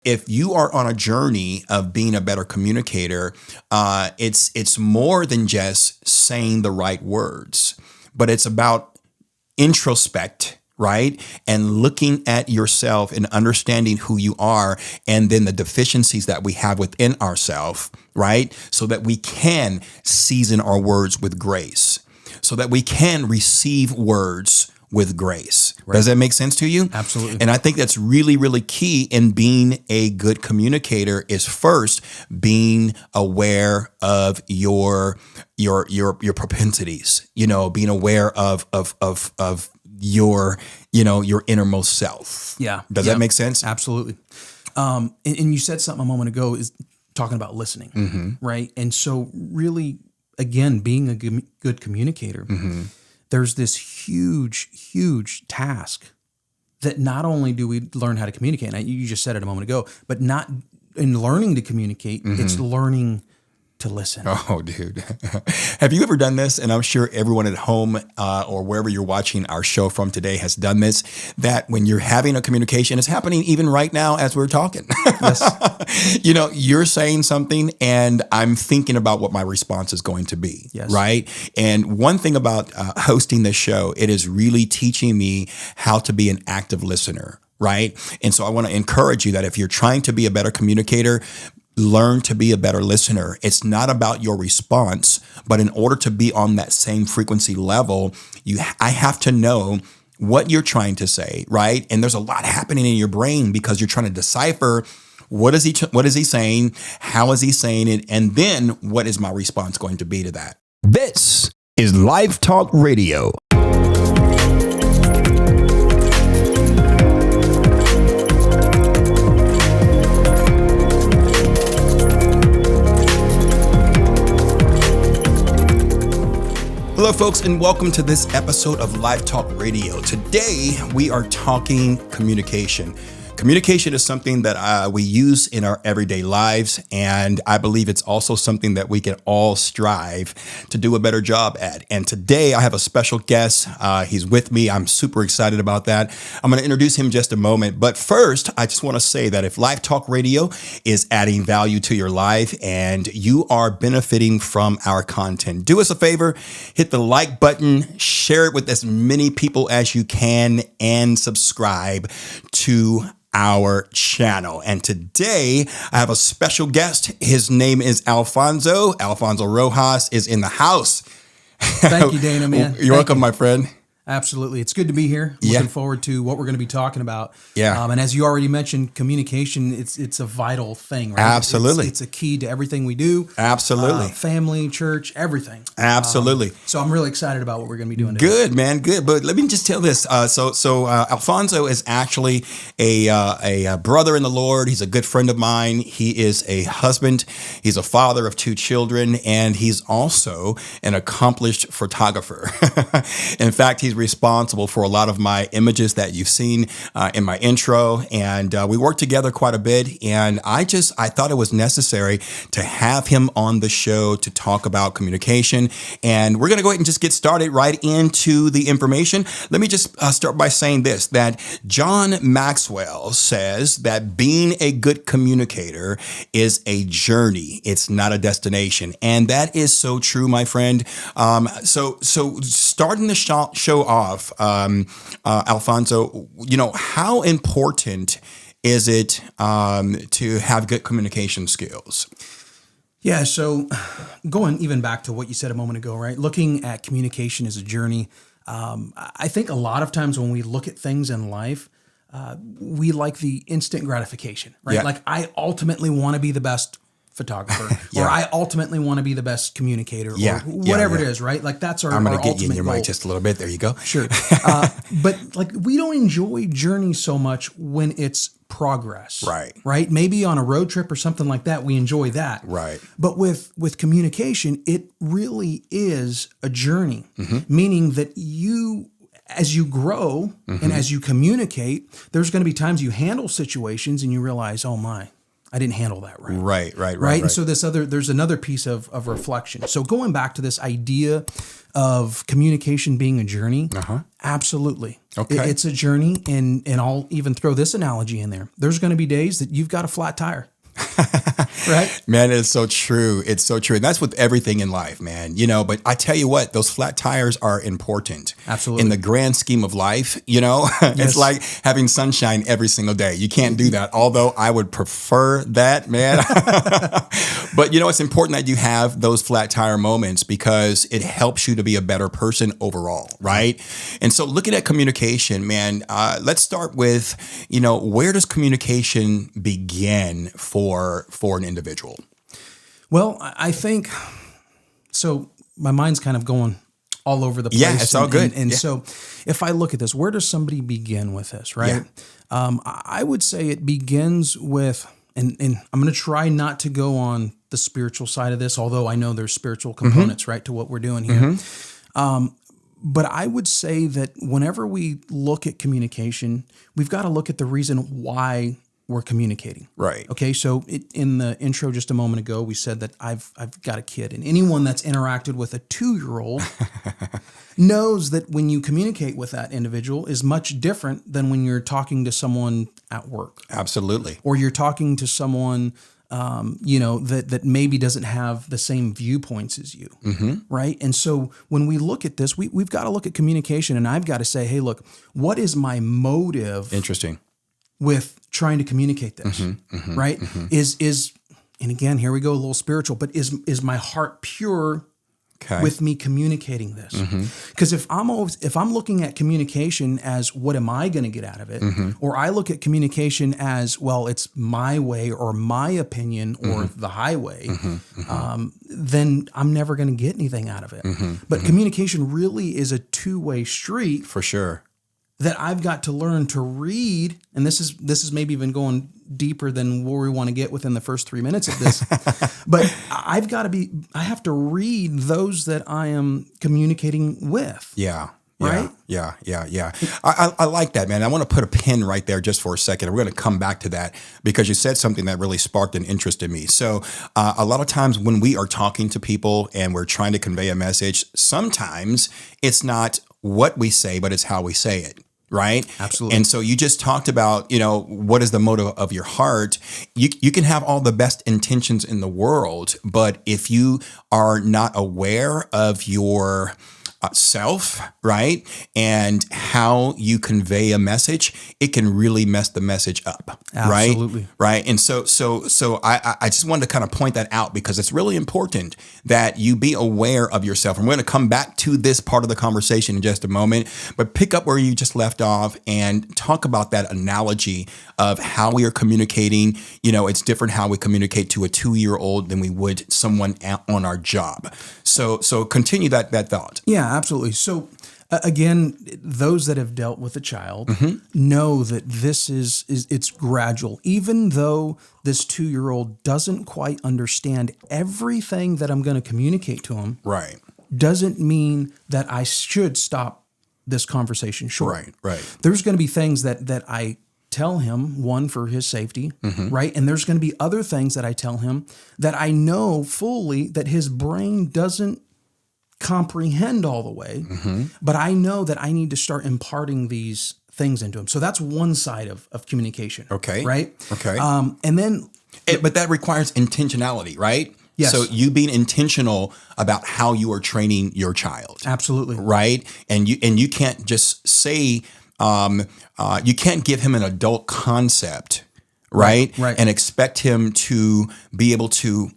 If you are on a journey of being a better communicator, it's more than just saying the right words, but it's about introspect, right? And looking at yourself and understanding who you are, and then the deficiencies that we have within ourselves, right? So that we can season our words with grace, so that we can receive words with grace. Right. Does that make sense to you? Absolutely. And I think that's really, really key in being a good communicator is first being aware of your propensities, being aware of your innermost self. Yeah. Does that make sense? Absolutely. And you said something a moment ago is talking about listening, right? And so really, again, being a good communicator, there's this huge task that not only do we learn how to communicate, and you just said it a moment ago, but not in learning to communicate, it's learning to listen. Oh, dude. Have you ever done this? And I'm sure everyone at home or wherever you're watching our show from today has done this, that when you're having a communication, it's happening even right now as we're talking. Yes. You're saying something and I'm thinking about what my response is going to be. Yes. Right. And one thing about hosting this show, it is really teaching me how to be an active listener. Right. And so I want to encourage you that if you're trying to be a better communicator, learn to be a better listener. It's not about your response, but in order to be on that same frequency level, I have to know what you're trying to say, right? And there's a lot happening in your brain because you're trying to decipher what is he saying, how is he saying it, and then what is my response going to be to that? This is LifeTalk Radio. Hello, folks, and welcome to this episode of LifeTalk Radio. Today, we are talking communication. Communication is something that we use in our everyday lives, and I believe it's also something that we can all strive to do a better job at. And today, I have a special guest. He's with me. I'm super excited about that. I'm going to introduce him in just a moment. But first, I just want to say that if LifeTalk Radio is adding value to your life and you are benefiting from our content, do us a favor, hit the like button, share it with as many people as you can, and subscribe to our channel. And today I have a special guest. His name is Alfonso. Alfonso Rojas is in the house. Thank you, Dana, man. You're welcome, my friend. Absolutely. It's good to be here. Looking forward to what we're going to be talking about. Yeah. And as you already mentioned, communication, it's a vital thing, right? Absolutely. It's a key to everything we do. Absolutely. Family, church, everything. Absolutely. So I'm really excited about what we're going to be doing today. Good, man. Good. But let me just tell this. So Alfonso is actually a brother in the Lord. He's a good friend of mine. He is a husband. He's a father of 2 children, and he's also an accomplished photographer. In fact, he's responsible for a lot of my images that you've seen in my intro, and we work together quite a bit. And I thought it was necessary to have him on the show to talk about communication. And we're going to go ahead and just get started right into the information. Let me just start by saying this, that John Maxwell says that being a good communicator is a journey. It's not a destination. And that is so true, my friend. So starting the show off, Alfonso, how important is it to have good communication skills? Yeah, so going even back to what you said a moment ago, right? Looking at communication as a journey, I think a lot of times when we look at things in life, we like the instant gratification, right? Yeah. Like I ultimately want to be the best photographer, or I ultimately want to be the best communicator, or whatever it is, right? Like that's I'm going to get you in your goal. mic just a little bit. There you go. Sure. But like we don't enjoy journeys so much when it's progress, right? Maybe on a road trip or something like that, we enjoy that. Right. But with communication, it really is a journey, meaning that as you grow and as you communicate, there's going to be times you handle situations and you realize, oh my, I didn't handle that right. Right. And so there's another piece of reflection. So going back to this idea of communication being a journey, absolutely. Okay. It's a journey, and I'll even throw this analogy in there. There's going to be days that you've got a flat tire. Right? Man, it's so true. It's so true. And that's with everything in life, man. But I tell you what, those flat tires are important. Absolutely. In the grand scheme of life, it's like having sunshine every single day. You can't do that. Although I would prefer that, man. But it's important that you have those flat tire moments because it helps you to be a better person overall, right? And so looking at communication, man, let's start with, where does communication begin for an individual? Well, I think so. My mind's kind of going all over the place. Yeah, it's all good. And so if I look at this, where does somebody begin with this, right? Yeah. I would say it begins with, and I'm going to try not to go on the spiritual side of this, although I know there's spiritual components, right, to what we're doing here. But I would say that whenever we look at communication, we've got to look at the reason why we're communicating. Right. Okay. So in the intro just a moment ago, we said that I've got a kid, and anyone that's interacted with a 2-year-old knows that when you communicate with that individual is much different than when you're talking to someone at work. Absolutely. Or you're talking to someone, that maybe doesn't have the same viewpoints as you. Right. And so when we look at this, we've got to look at communication, and I've got to say, hey, look, what is my motive? Interesting. With trying to communicate this, right? Is and again, here we go, a little spiritual, but is my heart pure with me communicating this? Because if I'm looking at communication as what am I going to get out of it, or I look at communication as, well, it's my way or my opinion or the highway, then I'm never going to get anything out of it. But communication really is a two-way street. For sure. That I've got to learn to read, and this is maybe even going deeper than where we want to get within the first 3 minutes of this. But I have to read those that I am communicating with. Yeah. Right? Yeah. I like that, man. I want to put a pin right there just for a second. We're going to come back to that because you said something that really sparked an interest in me. So a lot of times when we are talking to people and we're trying to convey a message, sometimes it's not what we say, but it's how we say it. Right? Absolutely. And so you just talked about, what is the motive of your heart? You can have all the best intentions in the world, but if you are not aware of your self, right, and how you convey a message, it can really mess the message up. Absolutely. Right. And so I just wanted to kind of point that out because it's really important that you be aware of yourself. And we're going to come back to this part of the conversation in just a moment, but pick up where you just left off and talk about that analogy of how we are communicating. It's different how we communicate to a 2-year-old than we would someone on our job. So continue that thought. Yeah, absolutely. So again, those that have dealt with a child know that this it's gradual. Even though this 2-year-old doesn't quite understand everything that I'm going to communicate to him, right, doesn't mean that I should stop this conversation short. Right. There's going to be things that I tell him, one, for his safety, right? And there's going to be other things that I tell him that I know fully that his brain doesn't comprehend all the way, but I know that I need to start imparting these things into him. So that's one side of communication. Okay. Right? Okay. And then... But that requires intentionality, right? Yes. So you being intentional about how you are training your child. Absolutely. Right? And you can't just say... you can't give him an adult concept, right? And expect him to be able to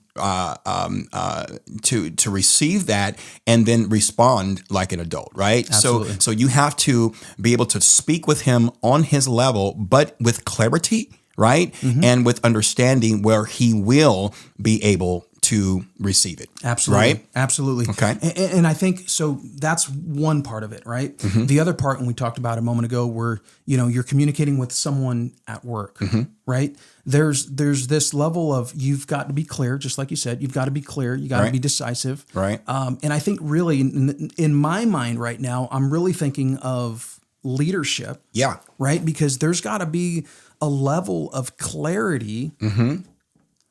receive that and then respond like an adult, right? Absolutely. So you have to be able to speak with him on his level, but with clarity, right? And with understanding where he will be able to receive it. Absolutely. Right? Absolutely. Okay. And I think, so that's one part of it, right? The other part, when we talked about a moment ago, where, you're communicating with someone at work, right? There's this level of, you've got to be clear, just like you said, you've got to be clear, you got to be decisive. Right. And I think really in my mind right now, I'm really thinking of leadership. Yeah. Right? Because there's got to be a level of clarity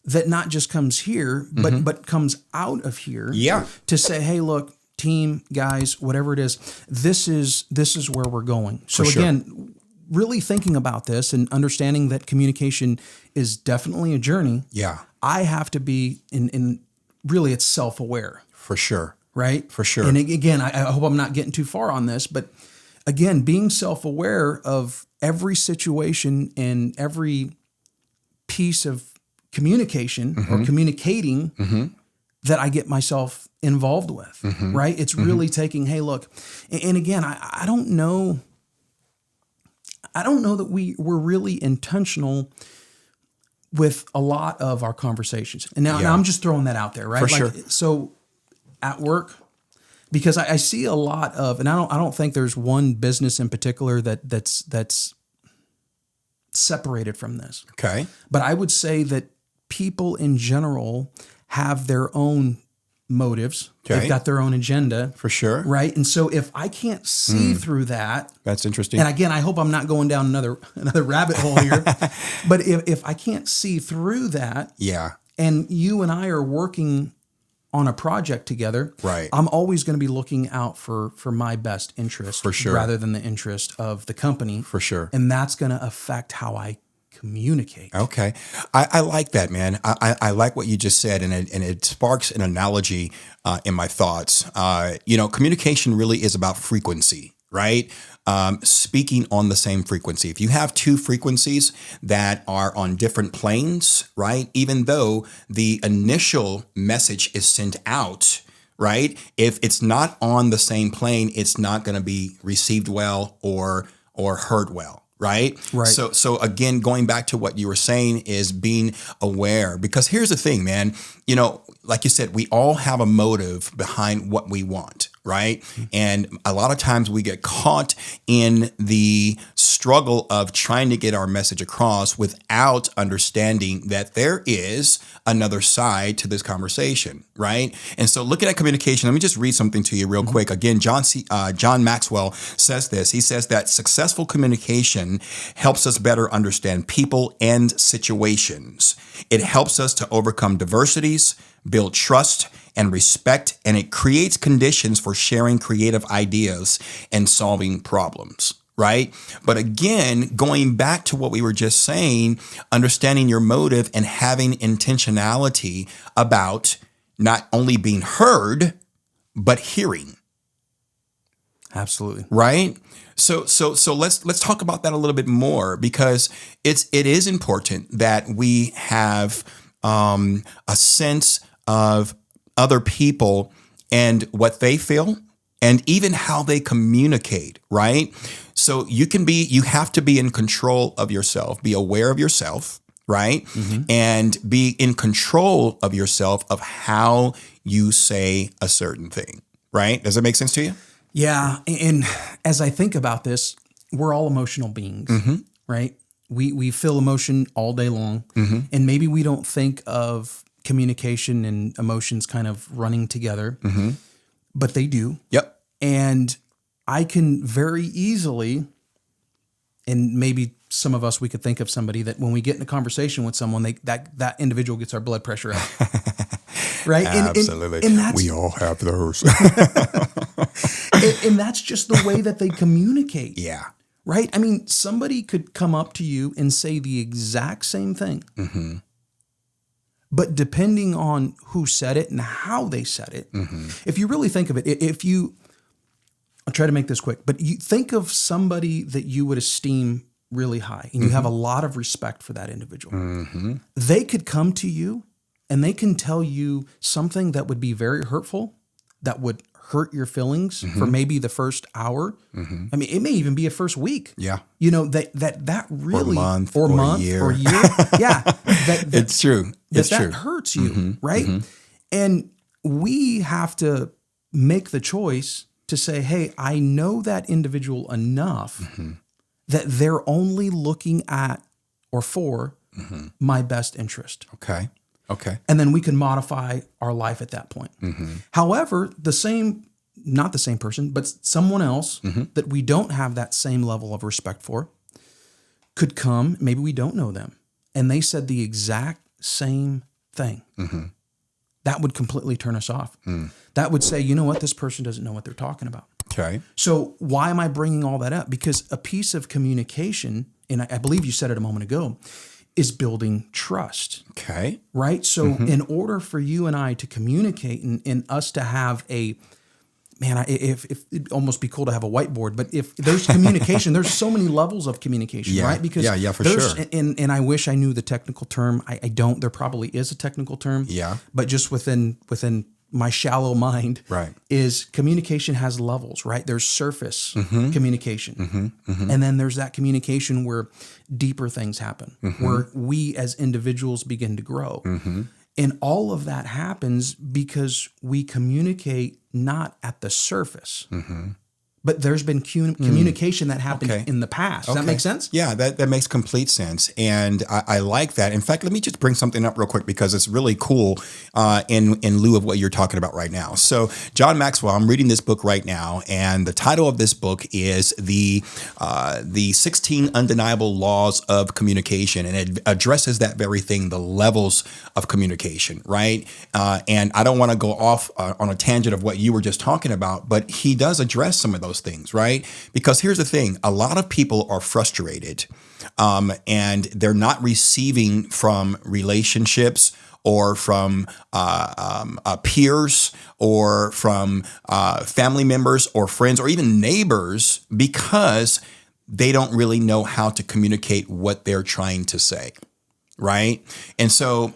that not just comes here, but comes out of here. Yeah. To say, hey, look, team, guys, whatever it is, this is where we're going. So again, really thinking about this and understanding that communication is definitely a journey. Yeah. I have to be in really it's self-aware. For sure. Right? For sure. And again, I hope I'm not getting too far on this, but again, being self-aware of every situation and every piece of communication or communicating that I get myself involved with, right? It's really taking, hey, look, and again, I don't know that we're really intentional with a lot of our conversations. And now I'm just throwing that out there, right? For sure. So at work, because I see a lot of, and I don't think there's one business in particular that's separated from this. Okay. But I would say that people in general have their own motives. Okay. They've got their own agenda. For sure. Right. And so if I can't see through that, That's interesting. and again, I hope I'm not going down another rabbit hole here, but if I can't see through that, and you and I are working on a project together, right, I'm always going to be looking out for my best interest, for sure, rather than the interest of the company, for sure, and that's going to affect how I communicate. Okay, I like that, man. I like what you just said, and it sparks an analogy in my thoughts. Communication really is about frequency, right? Speaking on the same frequency. If you have two frequencies that are on different planes, right? Even though the initial message is sent out, right? If it's not on the same plane, it's not going to be received well or heard well. Right. So again, going back to what you were saying is being aware, because here's the thing, man, like you said, we all have a motive behind what we want. Right. And a lot of times we get caught in the struggle of trying to get our message across without understanding that there is another side to this conversation. Right. And so looking at communication, let me just read something to you real quick. Again, John Maxwell says this. He says that successful communication helps us better understand people and situations. It helps us to overcome diversities, build trust and respect, and it creates conditions for sharing creative ideas and solving problems, right? But again, going back to what we were just saying, understanding your motive and having intentionality about not only being heard, but hearing. Absolutely. Right? So let's talk about that a little bit more, because it is important that we have a sense of other people and what they feel and even how they communicate, right? So you have to be in control of yourself, be aware of yourself, right? And be in control of yourself of how you say a certain thing, right? Does that make sense to you? Yeah. And as I think about this, we're all emotional beings, right? We feel emotion all day long, and maybe we don't think of communication and emotions kind of running together, but they do. Yep. And I can very easily, and maybe some of us, we could think of somebody that when we get in a conversation with someone, that individual gets our blood pressure up. Right? Absolutely. And we all have those. and that's just the way that they communicate. Yeah. Right? I mean, somebody could come up to you and say the exact same thing. But depending on who said it and how they said it, if you really think of it, I'll try to make this quick, but you think of somebody that you would esteem really high and you have a lot of respect for that individual. They could come to you and they can tell you something that would be very hurtful, that would hurt your feelings for maybe the first hour. I mean, it may even be a first week. Yeah. That really, or a year. Yeah. It's true. It's true. That hurts you, right? And we have to make the choice to say, hey, I know that individual enough that they're only looking at or for my best interest. Okay. And then we can modify our life at that point. However, not the same person, but someone else that we don't have that same level of respect for could come, maybe we don't know them, and they said the exact same thing. That would completely turn us off. That would say, you know what, this person doesn't know what they're talking about. Okay. So why am I bringing all that up? Because a piece of communication, and I believe you said it a moment ago, is building trust. Okay. Right? So in order for you and I to communicate and us to have a, man, if it'd almost be cool to have a whiteboard, but if there's communication, there's so many levels of communication, right? Because for there's, sure. And I wish I knew the technical term. I don't. There probably is a technical term. Yeah. But just within my shallow mind, right, is communication has levels, right? There's surface communication. And then there's that communication where deeper things happen, where we as individuals begin to grow. And all of that happens because we communicate not at the surface, but there's been communication that happened in the past. Does that make sense? Yeah, that makes complete sense. And I like that. In fact, let me just bring something up real quick because it's really cool in lieu of what you're talking about right now. So John Maxwell, I'm reading this book right now, and the title of this book is the 16 Undeniable Laws of Communication, and it addresses that very thing, the levels of communication, right? And I don't want to go off on a tangent of what you were just talking about, but he does address some of those things, right? Because here's the thing, a lot of people are frustrated and they're not receiving from relationships or from peers or from family members or friends or even neighbors because they don't really know how to communicate what they're trying to say, right? And so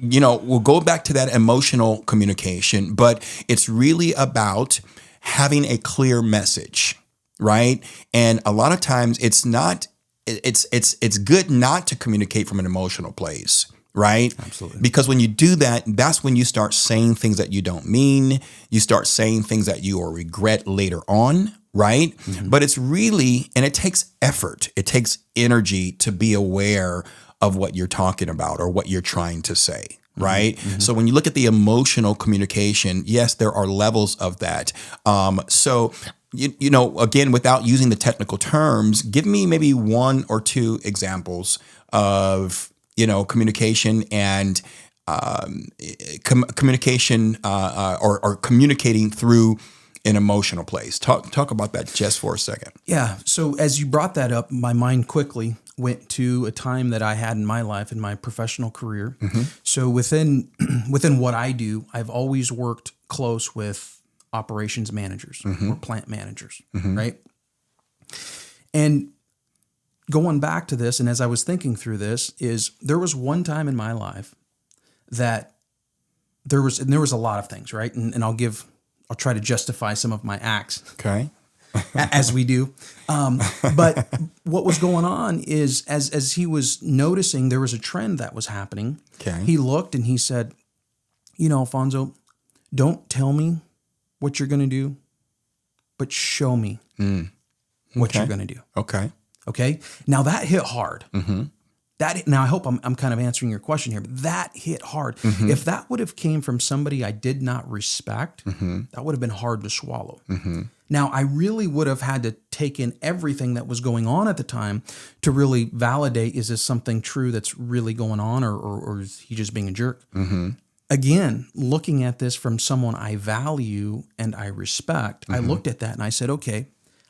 we'll go back to that emotional communication, but it's really about having a clear message, right? And a lot of times it's good not to communicate from an emotional place, right? Absolutely. Because when you do that, that's when you start saying things that you don't mean. You start saying things that you will regret later on, right? But it's really, and it takes effort. It takes energy to be aware of what you're talking about or what you're trying to say. Right. So when you look at the emotional communication, yes, there are levels of that. So, again, without using the technical terms, give me maybe one or two examples of, communication and communication or communicating through an emotional place. Talk about that just for a second. Yeah. So as you brought that up, my mind quickly went to a time that I had in my life, in my professional career. So within what I do, I've always worked close with operations managers or plant managers, right? And going back to this, and as I was thinking through this, is there was one time in my life that there was a lot of things, right? And I'll try to justify some of my acts. Okay. As we do. But what was going on is as he was noticing there was a trend that was happening, he looked and he said, Alfonso, don't tell me what you're going to do, but show me what you're going to do. Okay. Now that hit hard. Now I hope I'm kind of answering your question here, but that hit hard. If that would have came from somebody I did not respect, that would have been hard to swallow. Now, I really would have had to take in everything that was going on at the time to really validate, is this something true that's really going on or is he just being a jerk? Again, looking at this from someone I value and I respect, I looked at that and I said, okay,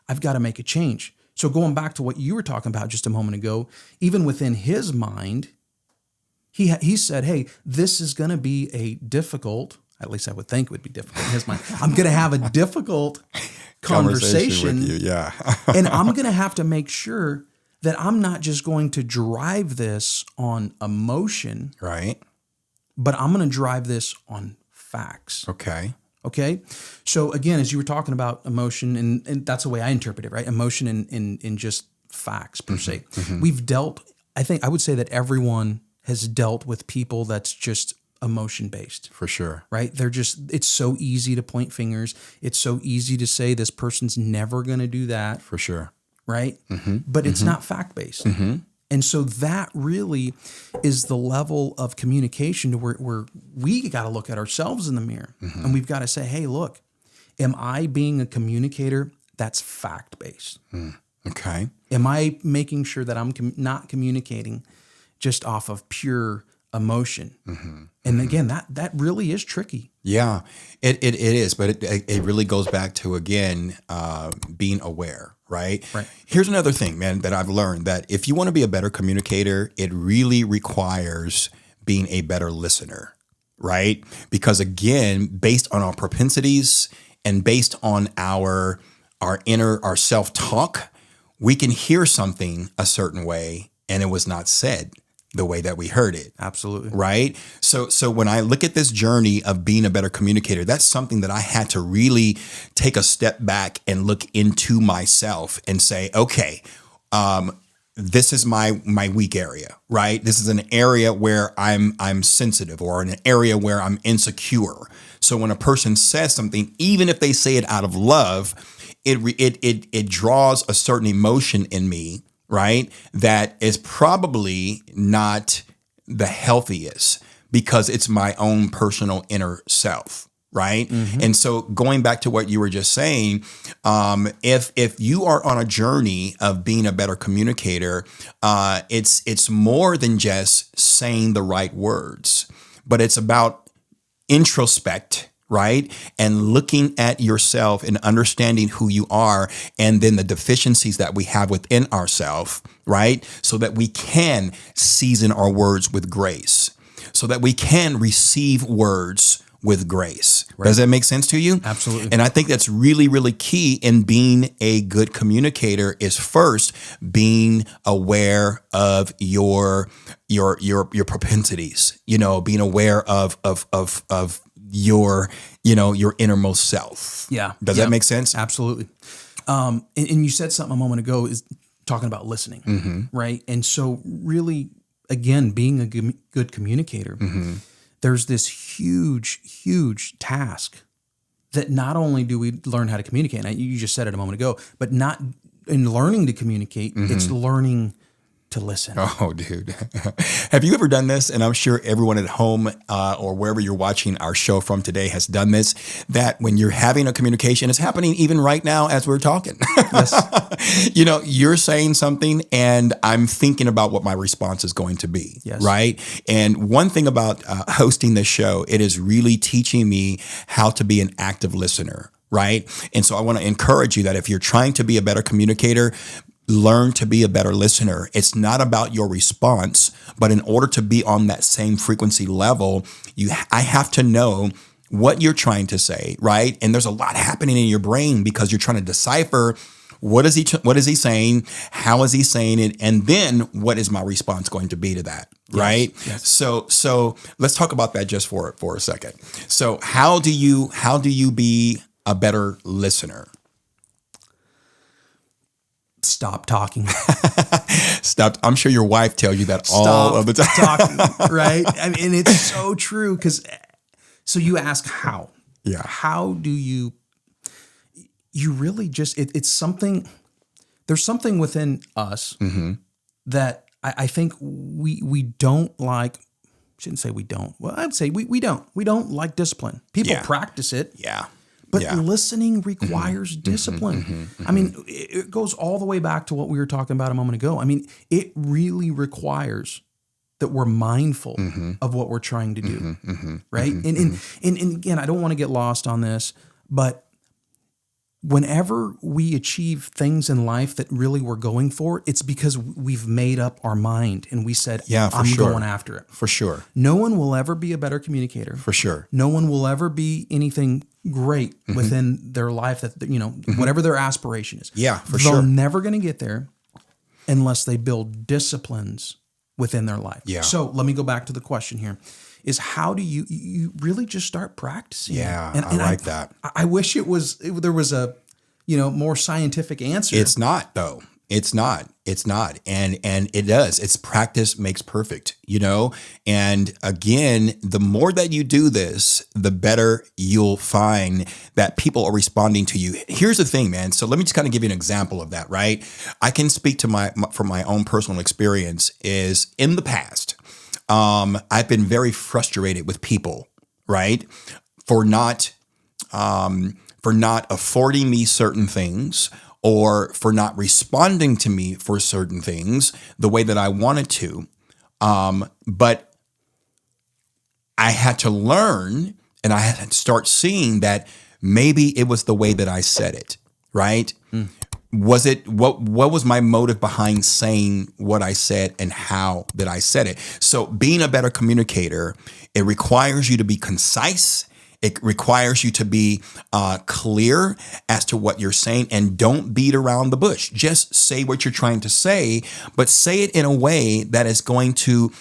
I've got to make a change. So going back to what you were talking about just a moment ago, even within his mind, he said, hey, this is going to be a difficult, at least I would think it would be difficult in his mind. I'm going to have a difficult conversation with you, yeah. And I'm going to have to make sure that I'm not just going to drive this on emotion, right? But I'm going to drive this on facts. Okay. So again, as you were talking about emotion, and that's the way I interpret it, right? Emotion in just facts per se. We've dealt, I would say that everyone has dealt with people that's just emotion based. For sure. Right? It's so easy to point fingers. It's so easy to say this person's never going to do that. For sure. Right? But it's not fact based. And so that really is the level of communication to where we got to look at ourselves in the mirror and we've got to say, hey, look, am I being a communicator that's fact-based? Okay. Am I making sure that I'm not communicating just off of pure emotion. And again, that really is tricky. Yeah, it is, but it really goes back to, again, being aware, right? Right. Here's another thing, man, that I've learned, that if you want to be a better communicator, it really requires being a better listener, right? Because again, based on our propensities and based on our self-talk, we can hear something a certain way and it was not said the way that we heard it. Absolutely. Right. So when I look at this journey of being a better communicator, that's something that I had to really take a step back and look into myself and say, okay, this is my weak area, right? This is an area where I'm sensitive, or an area where I'm insecure. So when a person says something, even if they say it out of love, it draws a certain emotion in me, right? That is probably not the healthiest, because it's my own personal inner self, right? And so going back to what you were just saying, if you are on a journey of being a better communicator, it's more than just saying the right words, but it's about introspect, right? And looking at yourself and understanding who you are, and then the deficiencies that we have within ourselves, right? So that we can season our words with grace, so that we can receive words with grace. Right. Does that make sense to you? Absolutely. And I think that's really, really key in being a good communicator, is first being aware of your propensities, being aware of your innermost self. Yeah. Does that make sense? Absolutely. And you said something a moment ago, is talking about listening, right? And so really, again, being a good communicator, there's this huge task that not only do we learn how to communicate, and you just said it a moment ago, but not in learning to communicate, it's learning to listen. Oh, dude. Have you ever done this? And I'm sure everyone at home or wherever you're watching our show from today has done this, that when you're having a communication, it's happening even right now as we're talking. Yes. You're saying something and I'm thinking about what my response is going to be. Yes. Right. And one thing about hosting this show, it is really teaching me how to be an active listener. Right. And so I want to encourage you that if you're trying to be a better communicator, learn to be a better listener. It's not about your response, but in order to be on that same frequency level, I have to know what you're trying to say, right? And there's a lot happening in your brain because you're trying to decipher what is he saying, how is he saying it, and then what is my response going to be to that, right? Yes. So let's talk about that just for a second. So how do you be a better listener? Stop talking. Stop. I'm sure your wife tells you that all of the time. Talking, right? I mean, it's so true, so you ask how. Yeah. How do you really just, it's something, there's something within us that I think we don't like. Shouldn't say we don't. Well, I'd say we don't. We don't like discipline. People practice it. Yeah. But listening requires discipline. I mean, it goes all the way back to what we were talking about a moment ago. I mean, it really requires that we're mindful of what we're trying to do, right? And again, I don't want to get lost on this, but whenever we achieve things in life that really we're going for, it's because we've made up our mind and we said, I'm going after it. For sure. No one will ever be a better communicator. For sure. No one will ever be anything great within their life that, whatever their aspiration is. Yeah, for sure. They're never going to get there unless they build disciplines within their life. Yeah. So let me go back to the question here. Is how do you really just start practicing? Yeah, and I like that. I wish there was a more scientific answer. It's not though. It's not. And it does. It's practice makes perfect, And again, the more that you do this, the better you'll find that people are responding to you. Here's the thing, man. So let me just kind of give you an example of that, right? I can speak to from my own personal experience is in the past, I've been very frustrated with people, right? For not affording me certain things, or for not responding to me for certain things the way that I wanted to. But I had to learn, and I had to start seeing that maybe it was the way that I said it, right? Was it what was my motive behind saying what I said and how that I said it? So being a better communicator, it requires you to be concise. It requires you to be clear as to what you're saying, and don't beat around the bush. Just say what you're trying to say, but say it in a way that is going to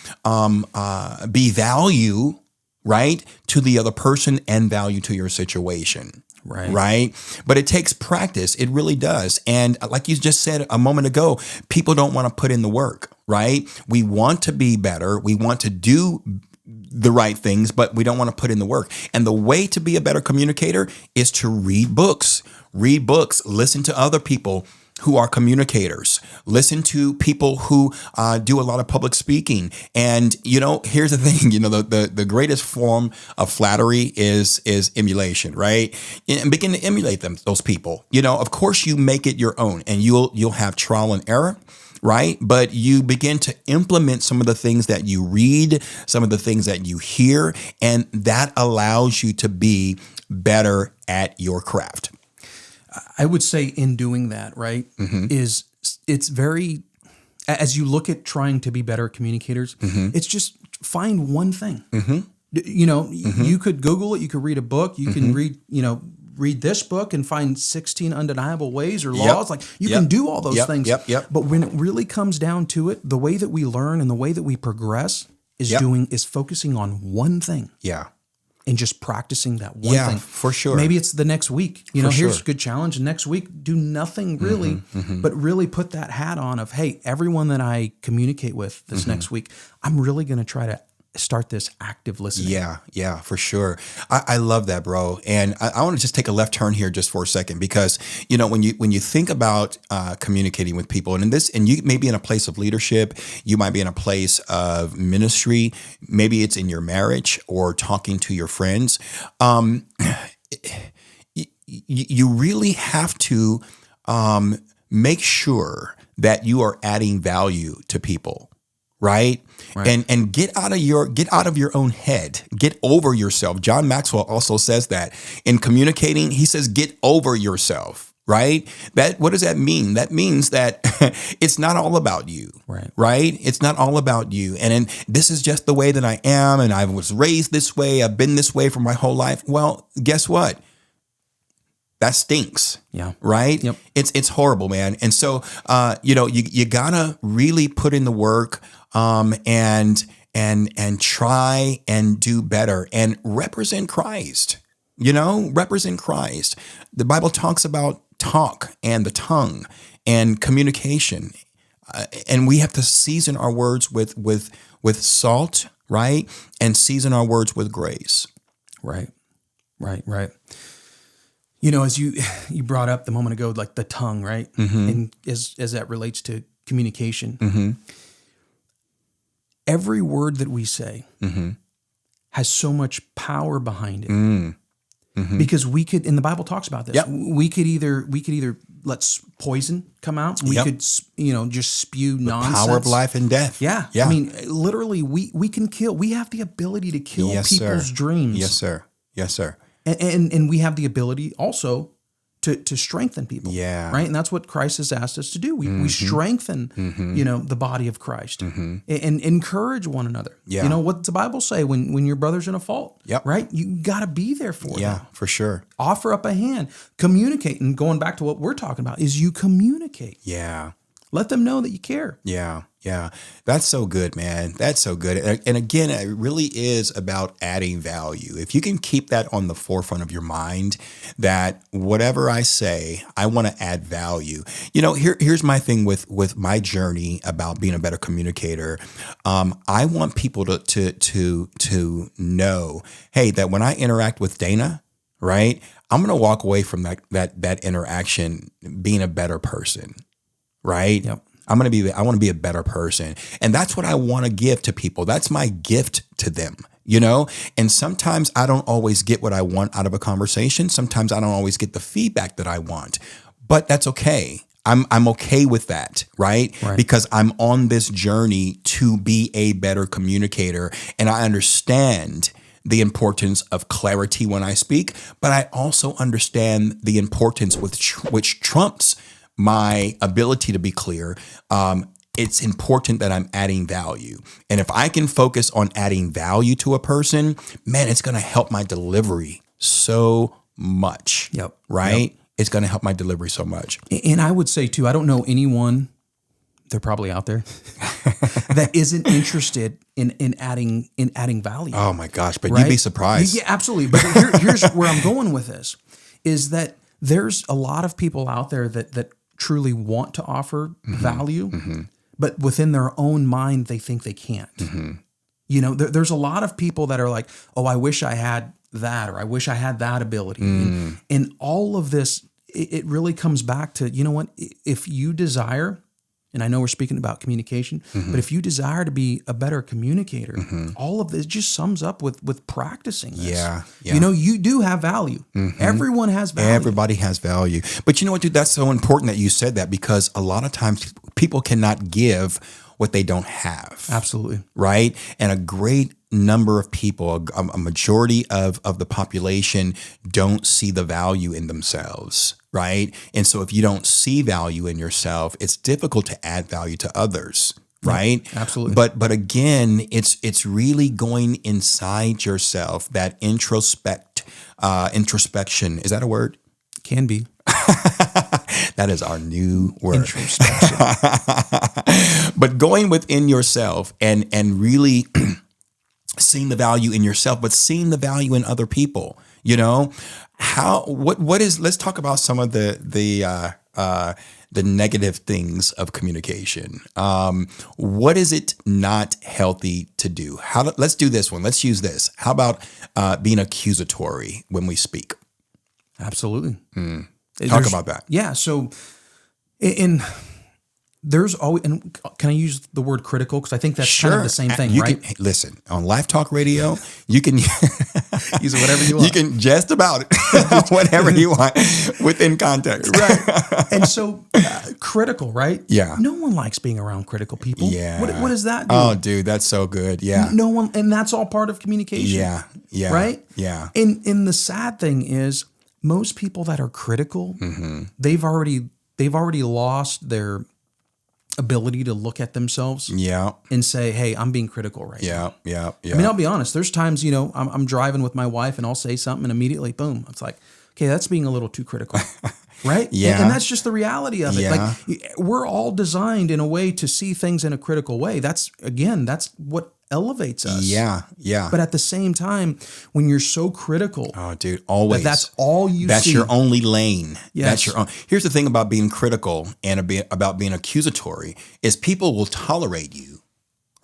be value, right, to the other person and value to your situation. Right. But it takes practice. It really does. And like you just said a moment ago, people don't want to put in the work, right? We want to be better. We want to do the right things, but we don't want to put in the work. And the way to be a better communicator is to read books, listen to other people who are communicators, listen to people who do a lot of public speaking. And, here's the thing, the greatest form of flattery is emulation, right? And begin to emulate those people. Of course you make it your own, and you'll have trial and error. Right. But you begin to implement some of the things that you read, some of the things that you hear, and that allows you to be better at your craft. I would say in doing that, right, it's very, as you look at trying to be better communicators, it's just find one thing. You could Google it, you could read a book, you can read this book and find 16 undeniable ways or laws. Like you can do all those things. But when it really comes down to it, the way that we learn and the way that we progress is focusing on one thing. Yeah. And just practicing that one thing. For sure. Maybe it's the next week. Here's a good challenge. And next week, do nothing really, but really put that hat on of, hey, everyone that I communicate with this next week, I'm really going to try to start this active listening. Yeah, for sure. I love that, bro. And I want to just take a left turn here just for a second, because when you think about communicating with people, and you may be in a place of leadership, you might be in a place of ministry, maybe it's in your marriage or talking to your friends. You really have to make sure that you are adding value to people. Right. And get out of your own head. Get over yourself. John Maxwell also says that in communicating, he says, get over yourself. Right. What does that mean? That means that it's not all about you. Right. It's not all about you. And this is just the way that I am. And I was raised this way. I've been this way for my whole life. Well, guess what? That stinks. Yeah. Right. Yep. It's horrible, man. And so, you gotta really put in the work, and try and do better and represent Christ. Represent Christ. The Bible talks about talk and the tongue and communication, and we have to season our words with salt, right? And season our words with grace. Right. As you brought up the moment ago, like the tongue, right? And as that relates to communication, every word that we say has so much power behind it. Because we could, and the Bible talks about this. We could either let poison come out. We could, just spew nonsense. Power of life and death. Yeah. I mean, literally, we can kill. We have the ability to kill people's dreams. Yes, sir. And we have the ability also to strengthen people. Yeah. Right. And that's what Christ has asked us to do. We strengthen, the body of Christ and encourage one another. Yeah. What does the Bible say when your brother's in a fault? Right. You got to be there for them. Yeah, for sure. Offer up a hand, communicate. And going back to what we're talking about is you communicate. Yeah. Let them know that you care. Yeah. That's so good, man. That's so good. And again, it really is about adding value. If you can keep that on the forefront of your mind, that whatever I say, I want to add value. Here's my thing with my journey about being a better communicator. I want people to know, hey, that when I interact with Dana, right, I'm going to walk away from that interaction being a better person. Right. Yep. I want to be a better person. And that's what I want to give to people. That's my gift to them, and sometimes I don't always get what I want out of a conversation. Sometimes I don't always get the feedback that I want, but that's okay. I'm okay with that, right? Because I'm on this journey to be a better communicator. And I understand the importance of clarity when I speak, but I also understand the importance which trumps my ability to be clear. It's important that I'm adding value. And if I can focus on adding value to a person, man, it's going to help my delivery so much. Yep. Right? Yep. It's going to help my delivery so much. And I would say too, I don't know anyone, they're probably out there, that isn't interested in adding value. Oh my gosh, but right? you'd be surprised. Yeah, absolutely. But here's where I'm going with this, is that there's a lot of people out there that truly want to offer value, but within their own mind, they think they can't. You know, there's a lot of people that are like, oh, I wish I had that, or I wish I had that ability. And all of this, it really comes back to, you know what, if you desire, and I know we're speaking about communication, but if you desire to be a better communicator, all of this just sums up with practicing this. Yeah. You know, you do have value. Everyone has value. Everybody has value. But you know what, dude, that's so important that you said that, because a lot of times people cannot give what they don't have. Absolutely. Right? And a great number of people, a majority of the population, don't see the value in themselves. Right? And so if you don't see value in yourself, it's difficult to add value to others. Right? Yeah, absolutely. But again, it's really going inside yourself, that introspection. Is that a word? Can be. That is our new word. Introspection. But going within yourself and really seeing the value in yourself, but seeing the value in other people. You know, what is? Let's talk about some of the negative things of communication. What is it not healthy to do? Let's do this one. Let's use this. How about being accusatory when we speak? Absolutely. Talk about that. Yeah. So, there's always, and can I use the word critical? Because I think that's kind of the same thing, right? Listen, on LifeTalk Radio, you can use it whatever you want. You can jest about it, whatever you want, within context. Right. And so, critical, right? Yeah. No one likes being around critical people. Yeah. What does that do? Oh, dude, that's so good. Yeah. No one, and that's all part of communication. Yeah. Yeah. Right? Yeah. And the sad thing is, most people that are critical, they've already lost their ability to look at themselves and say, hey, I'm being critical right now. Yeah. I mean, I'll be honest. There's times, you know, I'm driving with my wife and I'll say something and immediately, boom, it's like, okay, that's being a little too critical. Right? Yeah. And that's just the reality of it. Yeah. Like, we're all designed in a way to see things in a critical way. That's what elevates us. Yeah. Yeah. But at the same time, when you're so critical, oh, dude, always. that's all you see. That's your only lane. Yes. That's your own. Here's the thing about being critical and about being accusatory is people will tolerate you,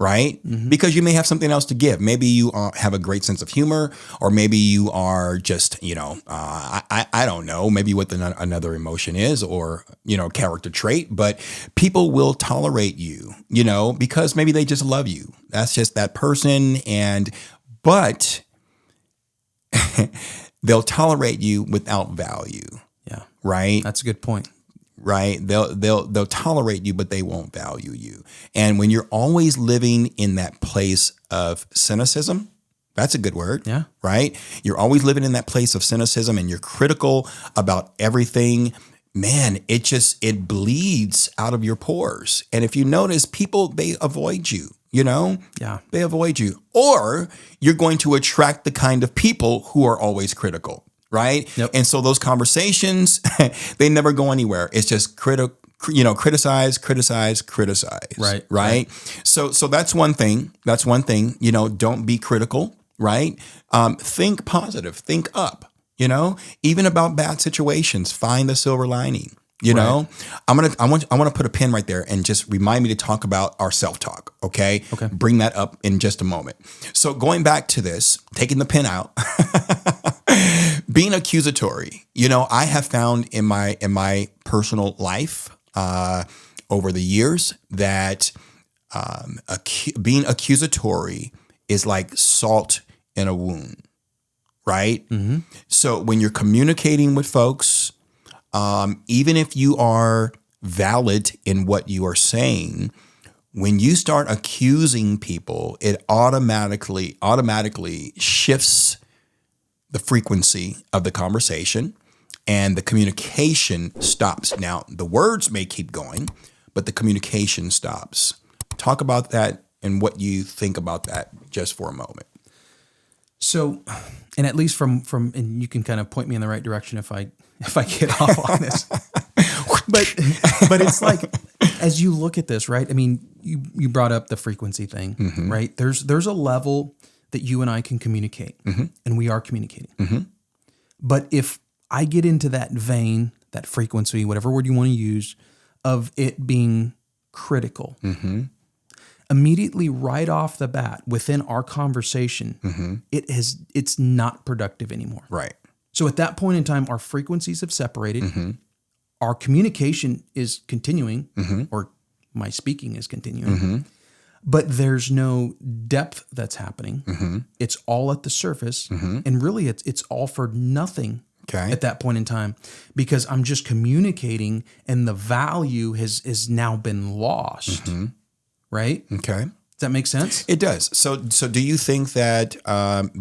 right? Because you may have something else to give. Maybe you have a great sense of humor, or maybe you are just, you know, I don't know, maybe what another emotion is, or, you know, character trait, but people will tolerate you, you know, because maybe they just love you. That's just that person. But they'll tolerate you without value. Yeah. Right? That's a good point. Right? They'll tolerate you, but they won't value you. And when you're always living in that place of cynicism, that's a good word. Yeah. Right? You're always living in that place of cynicism and you're critical about everything. Man, it bleeds out of your pores. And if you notice, people, they avoid you. You know, they avoid you, or you're going to attract the kind of people who are always critical, right? Yep. And so those conversations, they never go anywhere. It's just criticize. Right. So that's one thing. You know, don't be critical. Right. Think positive. Think up. You know, even about bad situations, find the silver lining. You know, I want to put a pin right there and just remind me to talk about our self-talk. Okay. Bring that up in just a moment. So going back to this, taking the pin out, being accusatory. You know, I have found in my personal life over the years that being accusatory is like salt in a wound. Right. So when you're communicating with folks, even if you are valid in what you are saying, when you start accusing people, it automatically shifts the frequency of the conversation and the communication stops. Now, the words may keep going, but the communication stops. Talk about that and what you think about that just for a moment. So, and at least from and you can kind of point me in the right direction if I get off on this. But it's like, as you look at this, right? I mean, you brought up the frequency thing, right? There's a level that you and I can communicate, and we are communicating. But if I get into that vein, that frequency, whatever word you want to use, of it being critical, immediately right off the bat within our conversation, it's not productive anymore. Right. So at that point in time, our frequencies have separated. Our communication is continuing, or my speaking is continuing, but there's no depth that's happening. It's all at the surface, and really it's all for nothing at that point in time, because I'm just communicating, and the value has now been lost. Right? Okay. Does that make sense? It does. So do you think that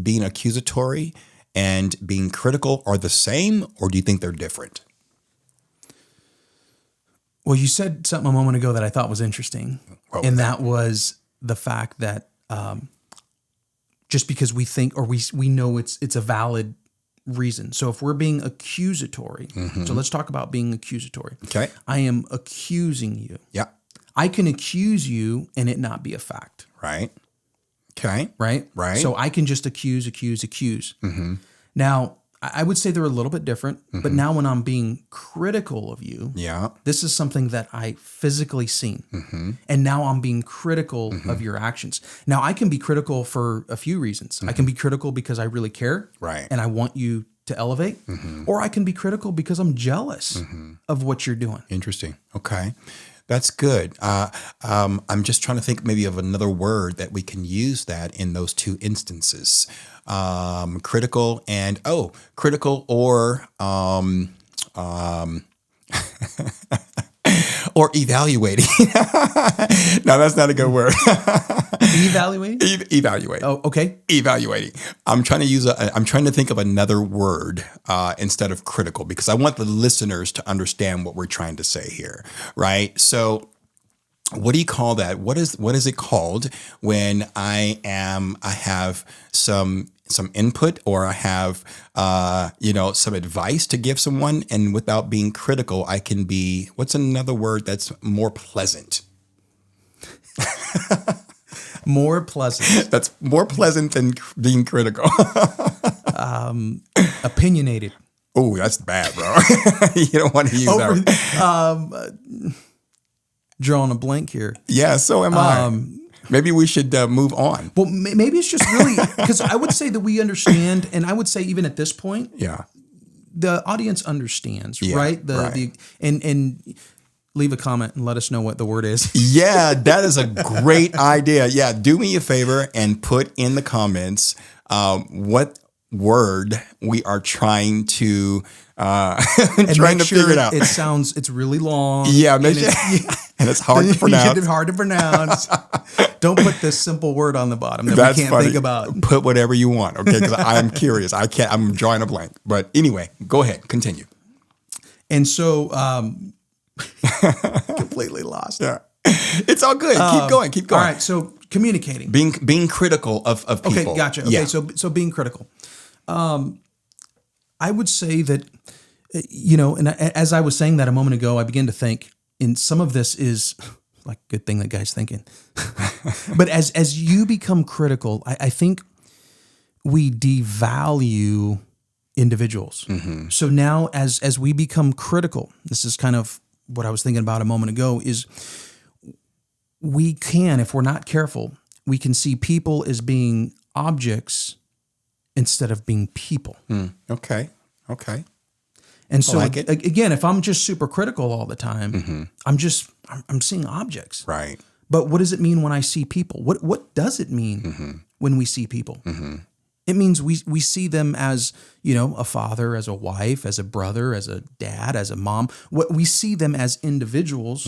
being accusatory and being critical are the same, or do you think they're different? Well, you said something a moment ago that I thought was interesting, and that was the fact that just because we think or we know it's a valid reason. So if we're being accusatory, so let's talk about being accusatory. Okay. I am accusing you. Yeah. I can accuse you and it not be a fact. Right. Okay. Right? Right. So I can just accuse. Now, I would say they're a little bit different, but now when I'm being critical of you, this is something that I physically seen. And now I'm being critical of your actions. Now, I can be critical for a few reasons. I can be critical because I really care, and I want you to elevate, or I can be critical because I'm jealous of what you're doing. Interesting. Okay. That's good. I'm just trying to think maybe of another word that we can use that in those two instances. Critical and critical or or evaluating. No, that's not a good word. Evaluating? Evaluate. Oh, okay. Evaluating. I'm trying to think of another word instead of critical, because I want the listeners to understand what we're trying to say here, right? So what do you call that? What is it called when I have some input, or I have some advice to give someone, and without being critical, I can be, what's another word that's more pleasant? More pleasant. That's more pleasant than being critical. Opinionated. Oh, that's bad, bro. You don't want to use that. Drawing a blank here. Yeah, so am I. Maybe we should move on. Well, maybe it's just really, because I would say that we understand, and I would say even at this point, the audience understands, right? And leave a comment and let us know what the word is. Yeah, that is a great idea. Yeah, do me a favor and put in the comments what word we are trying to figure it out. It's really long. Yeah, and it's hard to pronounce. It's hard to pronounce. Don't put this simple word on the bottom that we can't think about. Put whatever you want, okay? Because I'm curious. I'm drawing a blank. But anyway, go ahead. Continue. And so, completely lost. Yeah, it's all good. Keep going. Keep going. All right. So communicating, being critical of people. Okay, gotcha. Okay, so being critical. I would say that, and as I was saying that a moment ago, I began to think, and some of this is like, good thing that guy's thinking. But as you become critical, I think we devalue individuals. So now as we become critical, this is kind of what I was thinking about a moment ago, is we can, if we're not careful, we can see people as being objects instead of being people. Okay. And so like it. Again, if I'm just super critical all the time, I'm seeing objects. Right. But what does it mean when I see people? What does it mean when we see people? It means we see them as, a father, as a wife, as a brother, as a dad, as a mom. What we see them as individuals,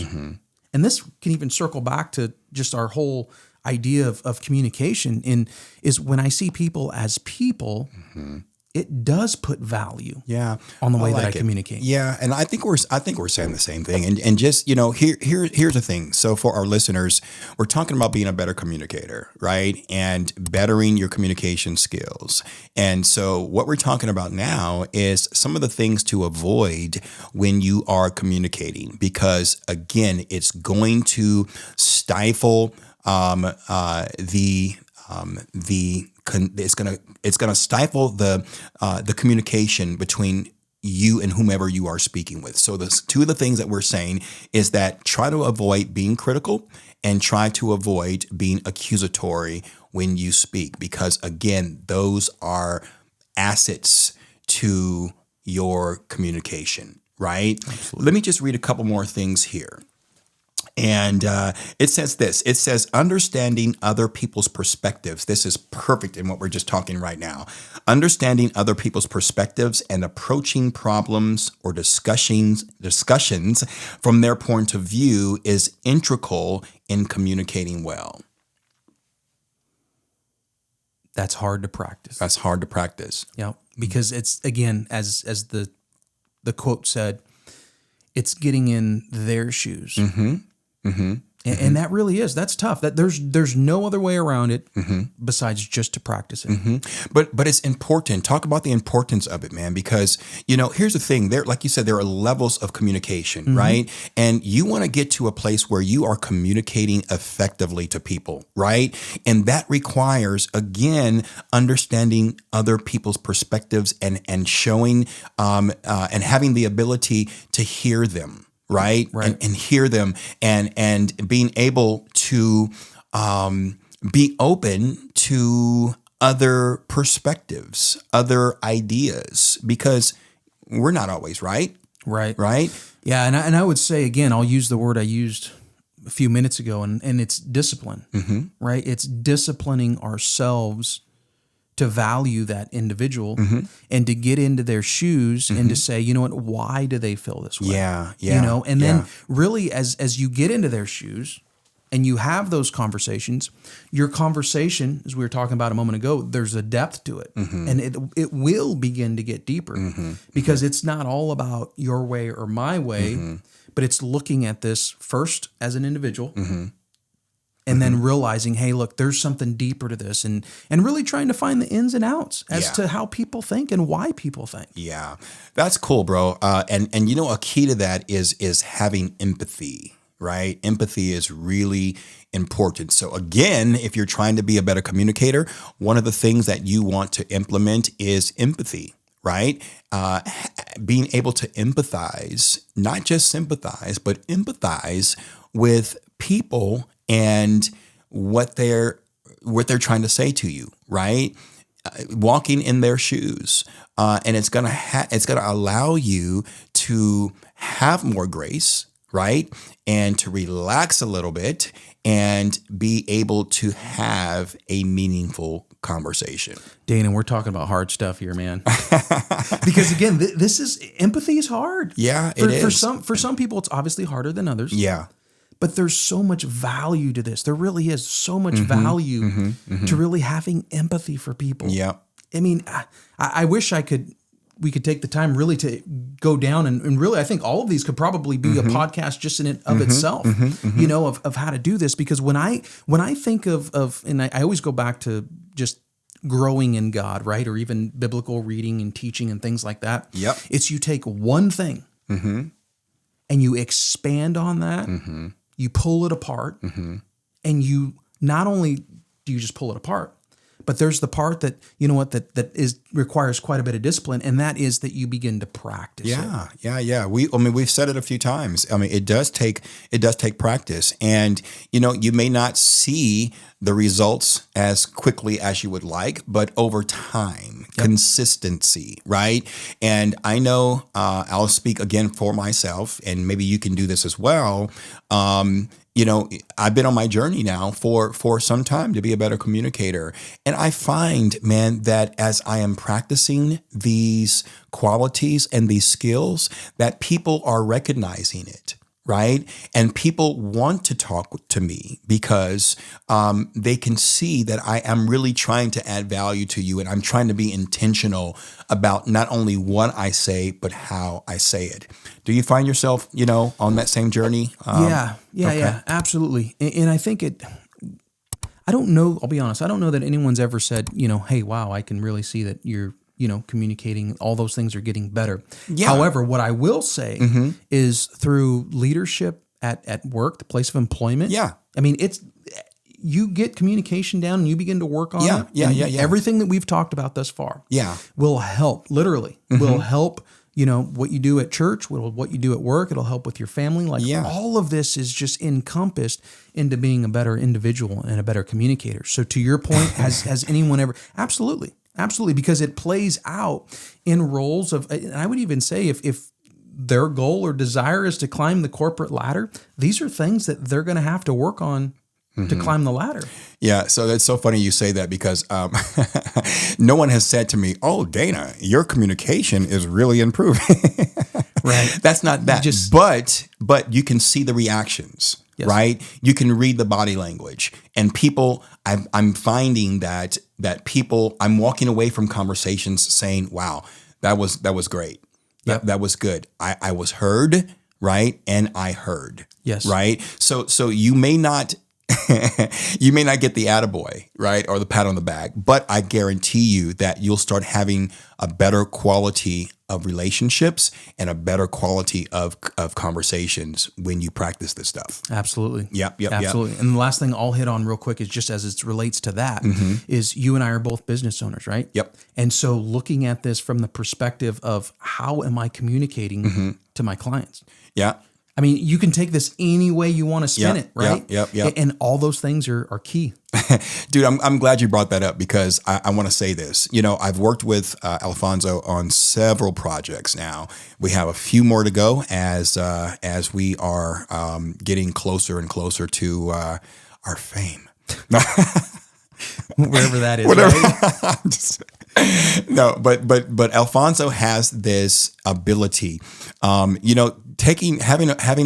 and this can even circle back to just our whole idea of communication, is when I see people as people, it does put value on the way that I communicate. Yeah, and I think we're saying the same thing. And just, here's the thing. So for our listeners, we're talking about being a better communicator, right? And bettering your communication skills. And so what we're talking about now is some of the things to avoid when you are communicating, because again, it's going to stifle it's gonna stifle the communication between you and whomever you are speaking with. So the two of the things that we're saying is that try to avoid being critical and try to avoid being accusatory when you speak, because again, those are assets to your communication, right? Absolutely. Let me just read a couple more things here. And it says this. It says, understanding other people's perspectives. This is perfect in what we're just talking right now. Understanding other people's perspectives and approaching problems or discussions from their point of view is integral in communicating well. That's hard to practice. Yeah, because it's, again, as the quote said, it's getting in their shoes. And that really is. That's tough. That there's no other way around it besides just to practice it. But it's important. Talk about the importance of it, man, because here's the thing. There, like you said, there are levels of communication, right? And you want to get to a place where you are communicating effectively to people, right? And that requires, again, understanding other people's perspectives and showing and having the ability to hear them. Right. And hear them and being able to be open to other perspectives, other ideas, because we're not always right. Right. Yeah. And I would say, again, I'll use the word I used a few minutes ago, and it's discipline, right? It's disciplining ourselves to value that individual and to get into their shoes and to say, you know what, why do they feel this way? Yeah. And then really as you get into their shoes and you have those conversations, your conversation, as we were talking about a moment ago, there's a depth to it and it will begin to get deeper because it's not all about your way or my way, but it's looking at this first as an individual and then realizing, hey, look, there's something deeper to this, and really trying to find the ins and outs as to how people think and why people think. Yeah, that's cool, bro. And a key to that is having empathy, right? Empathy is really important. So again, if you're trying to be a better communicator, one of the things that you want to implement is empathy. Right? Being able to empathize, not just sympathize, but empathize with people and what they're trying to say to you, right? Walking in their shoes, and it's gonna allow you to have more grace, right? And to relax a little bit and be able to have a meaningful conversation. Dana, we're talking about hard stuff here, man. Because again, empathy is hard. Yeah, it is. For some people, it's obviously harder than others. Yeah. But there's so much value to this. There really is so much value to really having empathy for people. Yeah. I mean, I wish we could take the time really to go down and really, I think all of these could probably be a podcast just in and of itself, of how to do this. Because when I think of and I always go back to just growing in God, right? Or even biblical reading and teaching and things like that. Yep. It's you take one thing and you expand on that. You pull it apart, and you not only do you just pull it apart, but there's the part that that requires quite a bit of discipline, and that is that you begin to practice. Yeah. We've said it a few times. I mean, it does take practice, and you may not see the results as quickly as you would like, but over time, consistency, right? And I know I'll speak again for myself, and maybe you can do this as well. I've been on my journey now for some time to be a better communicator. And I find, man, that as I am practicing these qualities and these skills, that people are recognizing it, right? And people want to talk to me because they can see that I am really trying to add value to you, and I'm trying to be intentional about not only what I say, but how I say it. Do you find yourself, on that same journey? Yeah, absolutely. And I think I don't know, I'll be honest, I don't know that anyone's ever said, hey, wow, I can really see that you're, communicating, all those things are getting better. Yeah. However, what I will say is through leadership at work, the place of employment. Yeah. I mean, you get communication down and you begin to work on it. Yeah. Everything that we've talked about thus far will help, literally, will help, what you do at church, what you do at work. It'll help with your family. All of this is just encompassed into being a better individual and a better communicator. So to your point, has anyone ever? Absolutely, because it plays out in roles of, and I would even say if their goal or desire is to climb the corporate ladder, these are things that they're going to have to work on to climb the ladder. Yeah, so that's so funny you say that because no one has said to me, "Oh, Dana, your communication is really improving." Right. That's not that. But you can see the reactions, right? You can read the body language, and people. I'm finding that people. I'm walking away from conversations saying, "Wow, that was great. That was good. I was heard, right? And I heard, yes, right. So you may not." You may not get the attaboy, right, or the pat on the back, but I guarantee you that you'll start having a better quality of relationships and a better quality of conversations when you practice this stuff. Absolutely. Yep. Absolutely. And the last thing I'll hit on real quick is just as it relates to that is you and I are both business owners, right? Yep. And so looking at this from the perspective of how am I communicating to my clients? Yeah. I mean, you can take this any way you want to spin it, right? Yep. And all those things are key. Dude, I'm glad you brought that up because I want to say this. I've worked with Alfonso on several projects now. We have a few more to go as we are getting closer and closer to our fame. Wherever that is, right? No, but Alfonso has this ability. Having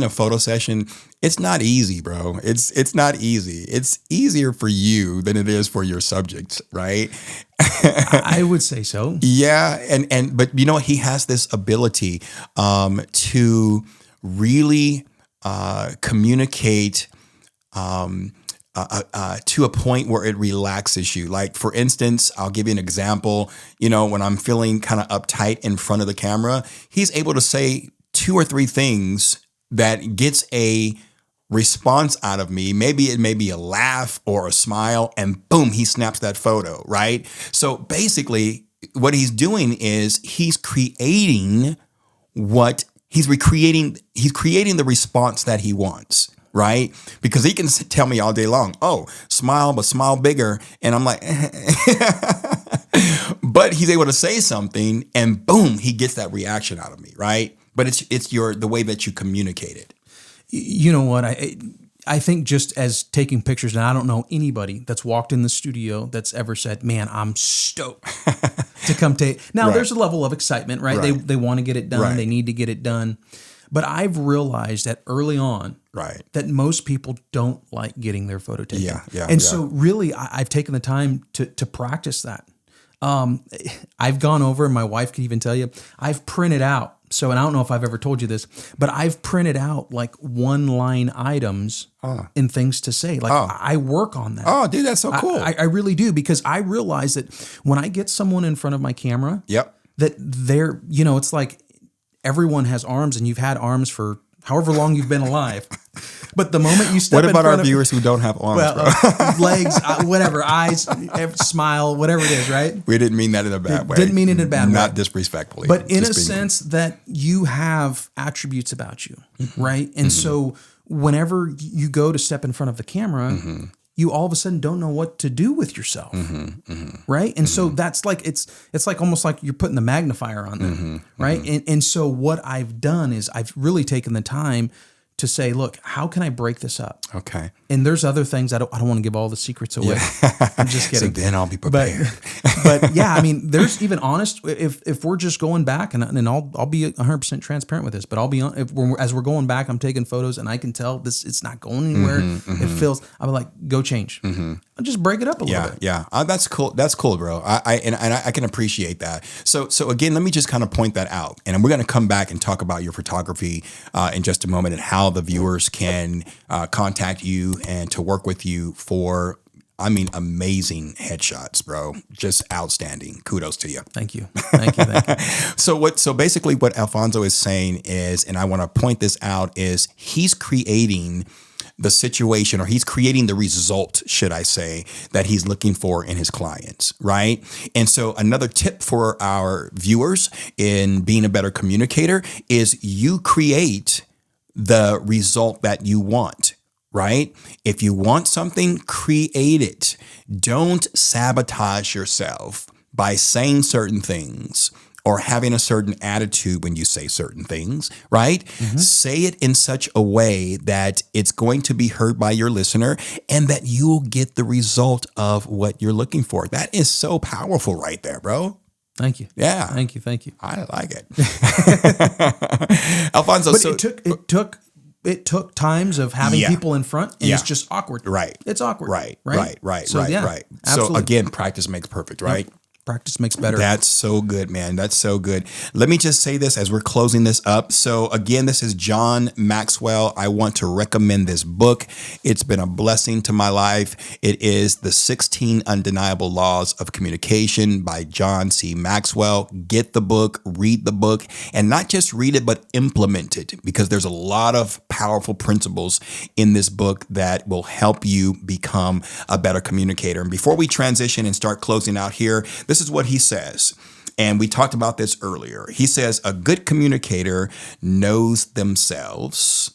a photo session, it's not easy, bro. It's not easy. It's easier for you than it is for your subject, right? I would say so. Yeah, but he has this ability to really communicate to a point where it relaxes you. Like, for instance, I'll give you an example. When I'm feeling kind of uptight in front of the camera, he's able to say 2 or 3 things that gets a response out of me. Maybe it may be a laugh or a smile, and boom, he snaps that photo, right? So basically, what he's doing is he's creating he's creating the response that he wants. Right? Because he can tell me all day long, oh, smile, but smile bigger. And I'm like, but he's able to say something and boom, he gets that reaction out of me. Right? But it's the way that you communicate it. You know what? I think just as taking pictures, and I don't know anybody that's walked in the studio that's ever said, man, I'm stoked to come take. Now, there's a level of excitement, right? They want to get it done. Right. They need to get it done. But I've realized that early on, that most people don't like getting their photo taken. And so really, I've taken the time to practice that. I've gone over, and my wife can even tell you, I've printed out. So, and I don't know if I've ever told you this, but I've printed out like 1-line items and things to say. Like I work on that. Oh, dude, that's so cool. I really do, because I realize that when I get someone in front of my camera, that they're, it's like, everyone has arms, and you've had arms for however long you've been alive. But the moment you step in front of... What about our viewers who don't have arms, legs, whatever, eyes, smile, whatever it is, right? We didn't mean that in a bad way. Didn't mean it in a bad way. Not disrespectfully. But in a sense that you have attributes about you, right? And so whenever you go to step in front of the camera, you all of a sudden don't know what to do with yourself, right? And so that's like, it's like almost like you're putting the magnifier on them, right? And so what I've done is I've really taken the time to say, look, how can I break this up? Okay. And there's other things I don't want to give all the secrets away. I'm just kidding. So then I'll be prepared. But yeah, I mean, there's even honest, if we're just going back and I'll be 100% transparent with this, but I'll be on, as we're going back, I'm taking photos and I can tell it's not going anywhere. It feels, I'm like, go change. I'll just break it up a little bit. Yeah. That's cool. That's cool, bro. I can appreciate that. So again, let me just kind of point that out, and we're going to come back and talk about your photography in just a moment and how the viewers can contact you and to work with you for, I mean, amazing headshots, bro. Just outstanding. Kudos to you. Thank you. Thank you. So basically what Alfonso is saying is, and I want to point this out, is he's creating the situation, or he's creating the result, should I say, that he's looking for in his clients, right? And so another tip for our viewers in being a better communicator is you create the result that you want. Right? If you want something, create it. Don't sabotage yourself by saying certain things or having a certain attitude when you say certain things, right? Say it in such a way that it's going to be heard by your listener and that you'll get the result of what you're looking for. That is so powerful right there, bro. Thank you. Yeah. Thank you. I like it. Alfonso, but it took times of having people in front, and it's just awkward. Right. It's awkward. Right. So, Right. Absolutely. So again, practice makes perfect, right? Yep. Practice makes better. That's so good, man. That's so good. Let me just say this as we're closing this up. So again, this is John Maxwell. I want to recommend this book. It's been a blessing to my life. It is The 16 Undeniable Laws of Communication by John C. Maxwell. Get the book, read the book, and not just read it, but implement it, because there's a lot of powerful principles in this book that will help you become a better communicator. And before we transition and start closing out here, this is what he says. And we talked about this earlier. He says, a good communicator knows themselves,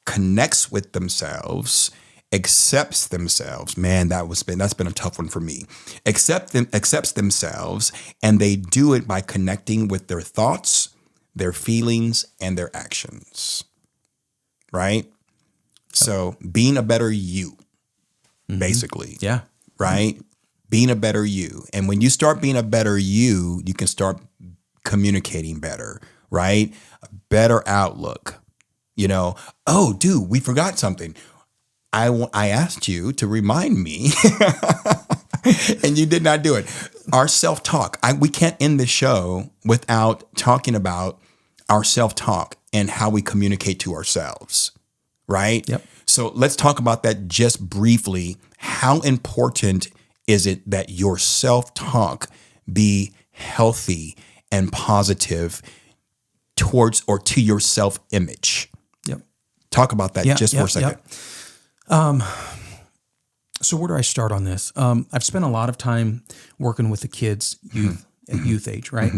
connects with themselves, accepts themselves. Man, that's been a tough one for me. Accepts themselves, and they do it by connecting with their thoughts, their feelings, and their actions. Right? So being a better you, basically. Yeah. Right? Being a better you. And when you start being a better you, you can start communicating better, right? A better outlook. You know, oh, dude, we forgot something. I asked you to remind me and you did not do it. Our self-talk. We can't end the show without talking about our self-talk and how we communicate to ourselves, right? Yep. So let's talk about that just briefly. How important is it that your self-talk be healthy and positive towards or to your self-image? Yep. Talk about that just for a second. Yep. So where do I start on this? I've spent a lot of time working with the kids, youth age, right?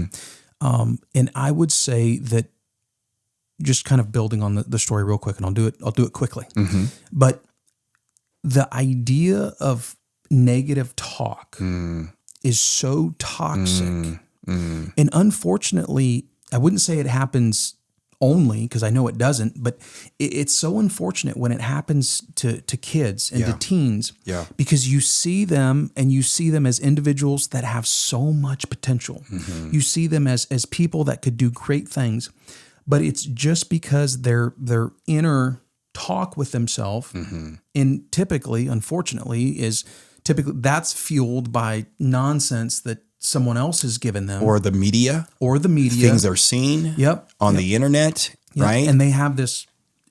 And I would say that, just kind of building on the story real quick, and I'll do it quickly. But the idea of negative talk is so toxic. And unfortunately, I wouldn't say it happens only, because I know it doesn't, but it's so unfortunate when it happens to kids and to teens, because you see them as individuals that have so much potential. You see them as people that could do great things, but it's just because their inner talk with themselves, and typically, unfortunately, that's fueled by nonsense that someone else has given them, or the media, things they're seeing on the internet, right? And they have this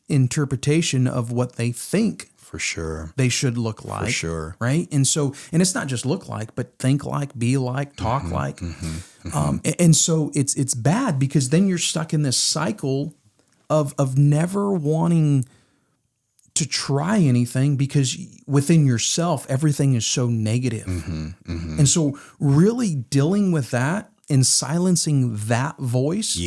interpretation of what they think for sure they should look like, for sure, right? And so, and it's not just look like, but think like, be like, talk like. And so it's bad, because then you're stuck in this cycle of never wanting to try anything, because within yourself, everything is so negative. And so really dealing with that and silencing that voice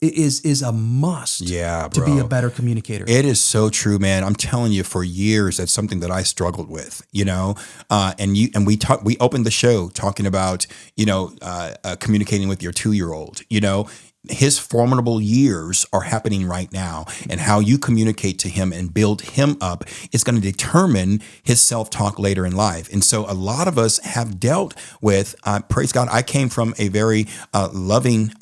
is a must to be a better communicator. It is so true, man. I'm telling you, for years, that's something that I struggled with, and we opened the show talking about, communicating with your 2-year-old, his formidable years are happening right now, and how you communicate to him and build him up is going to determine his self-talk later in life. And so a lot of us have dealt with, praise God, I came from a very loving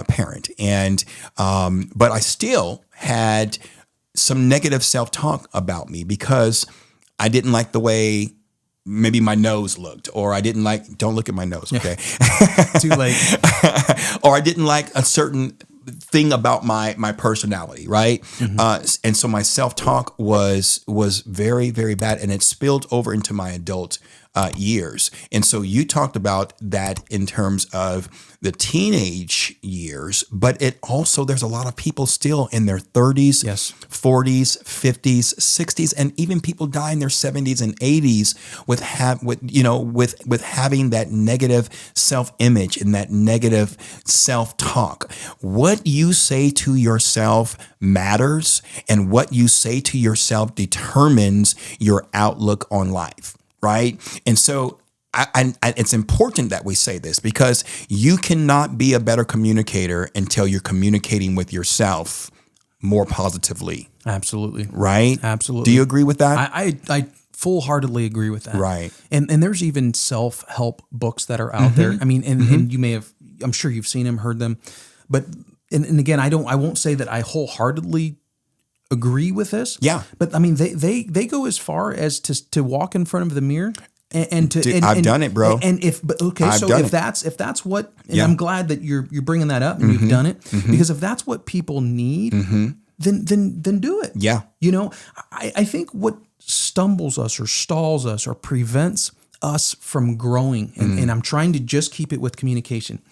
parent, and but I still had some negative self-talk about me because I didn't like the way maybe my nose looked, or I didn't like, don't look at my nose, okay? Too late. Or I didn't like a certain thing about my personality, right? And so my self-talk was very, very bad, and it spilled over into my adult years. And so you talked about that in terms of the teenage years, but it also, there's a lot of people still in their 30s, 40s, 50s, 60s, and even people die in their 70s and 80s with having that negative self-image and that negative self-talk. What you say to yourself matters, and what you say to yourself determines your outlook on life, right? And so it's important that we say this, because you cannot be a better communicator until you're communicating with yourself more positively. Absolutely. Right? Absolutely. Do you agree with that? I full-heartedly agree with that. Right. And there's even self-help books that are out there. I mean, and you may have, I'm sure you've seen them, heard them, but and again, I won't say that I wholeheartedly agree with this. Yeah. But I mean, they go as far as to walk in front of the mirror and to. Dude, I've done it, bro. And if that's what, and I'm glad that you're bringing that up and you've done it, because if that's what people need, then do it. Yeah. You know, I think what stumbles us or stalls us or prevents us from growing, and I'm trying to just keep it with communication.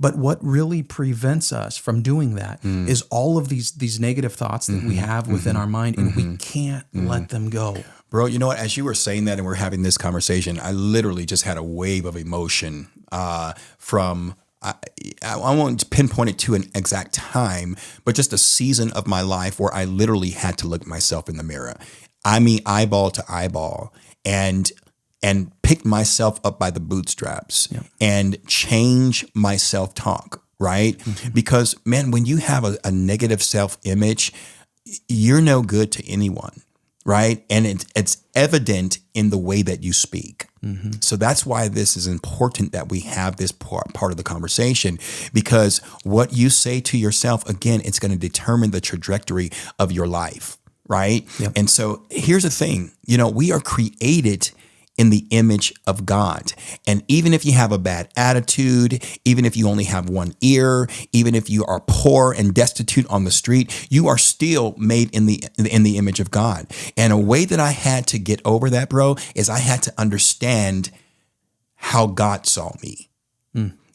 But what really prevents us from doing that is all of these negative thoughts that we have within our mind, and we can't let them go. Bro, you know what? As you were saying that and we're having this conversation, I literally just had a wave of emotion from, I won't pinpoint it to an exact time, but just a season of my life where I literally had to look myself in the mirror. I mean, eyeball to eyeball, and pick myself up by the bootstraps and change my self-talk, right? Because, man, when you have a negative self-image, you're no good to anyone, right? And it's evident in the way that you speak. So that's why this is important that we have this part of the conversation, because what you say to yourself, again, it's going to determine the trajectory of your life, right? Yep. And so here's the thing, we are created in the image of God. And even if you have a bad attitude, even if you only have one ear, even if you are poor and destitute on the street, you are still made in the image of God. And a way that I had to get over that, bro, is I had to understand how God saw me.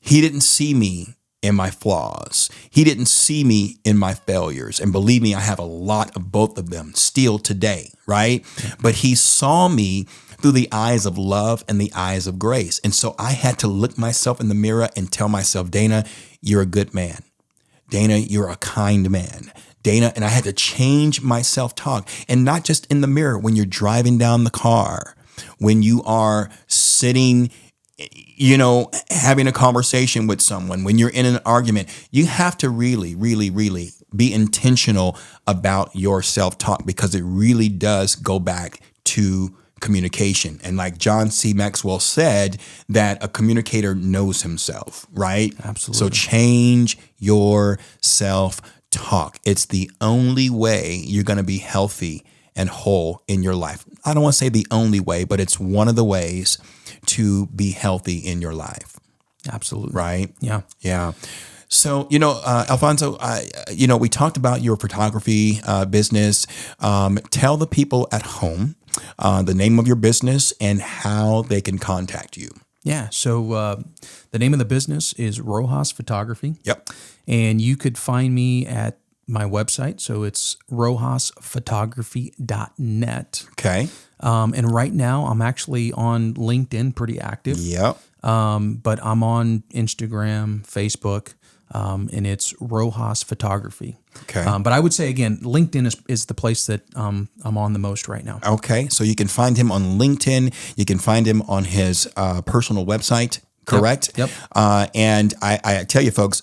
He didn't see me in my flaws. He didn't see me in my failures. And believe me, I have a lot of both of them still today, right? But he saw me through the eyes of love and the eyes of grace. And so I had to look myself in the mirror and tell myself, Dana, you're a good man. Dana, you're a kind man. Dana, and I had to change my self-talk, and not just in the mirror, when you're driving down the car, when you are sitting, having a conversation with someone, when you're in an argument, you have to really, really, really be intentional about your self-talk, because it really does go back to communication. And like John C. Maxwell said, that a communicator knows himself, right? Absolutely. So change your self-talk. It's the only way you're going to be healthy and whole in your life. I don't want to say the only way, but it's one of the ways to be healthy in your life. Absolutely. Right? Yeah. Yeah. So, Alfonso, we talked about your photography business. Tell the people at home the name of your business and how they can contact you. Yeah. So the name of the business is Rojas Photography. Yep. And you could find me at my website. So it's rojasphotography.net. Okay. And right now I'm actually on LinkedIn, pretty active. Yep. But I'm on Instagram, Facebook, and it's Rojas Photography. Okay. But I would say, again, LinkedIn is the place that I'm on the most right now. Okay. So you can find him on LinkedIn. You can find him on his personal website, correct? Yep. And I tell you, folks,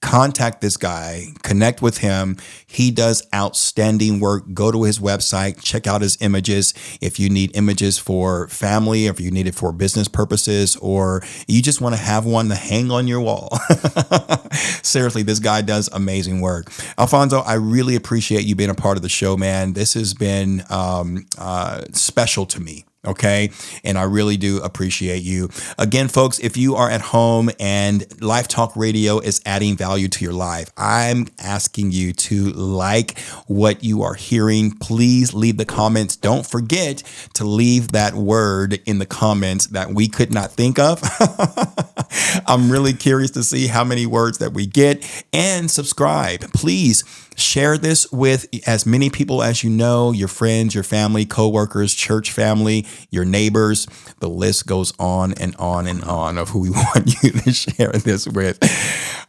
contact this guy, connect with him. He does outstanding work. Go to his website, check out his images. If you need images for family, if you need it for business purposes, or you just want to have one to hang on your wall. Seriously, this guy does amazing work. Alfonso, I really appreciate you being a part of the show, man. This has been special to me. Okay. And I really do appreciate you. Again, folks, if you are at home and LifeTalk Radio is adding value to your life, I'm asking you to like what you are hearing. Please leave the comments. Don't forget to leave that word in the comments that we could not think of. I'm really curious to see how many words that we get, and subscribe. Please share this with as many people as you know, your friends, your family, coworkers, church family, your neighbors. The list goes on and on and on of who we want you to share this with.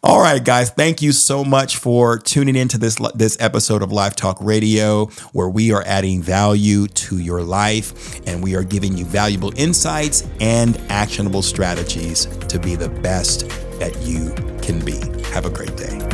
All right, guys, thank you so much for tuning into this episode of LifeTalk Radio, where we are adding value to your life, and we are giving you valuable insights and actionable strategies to be the best that you can be. Have a great day.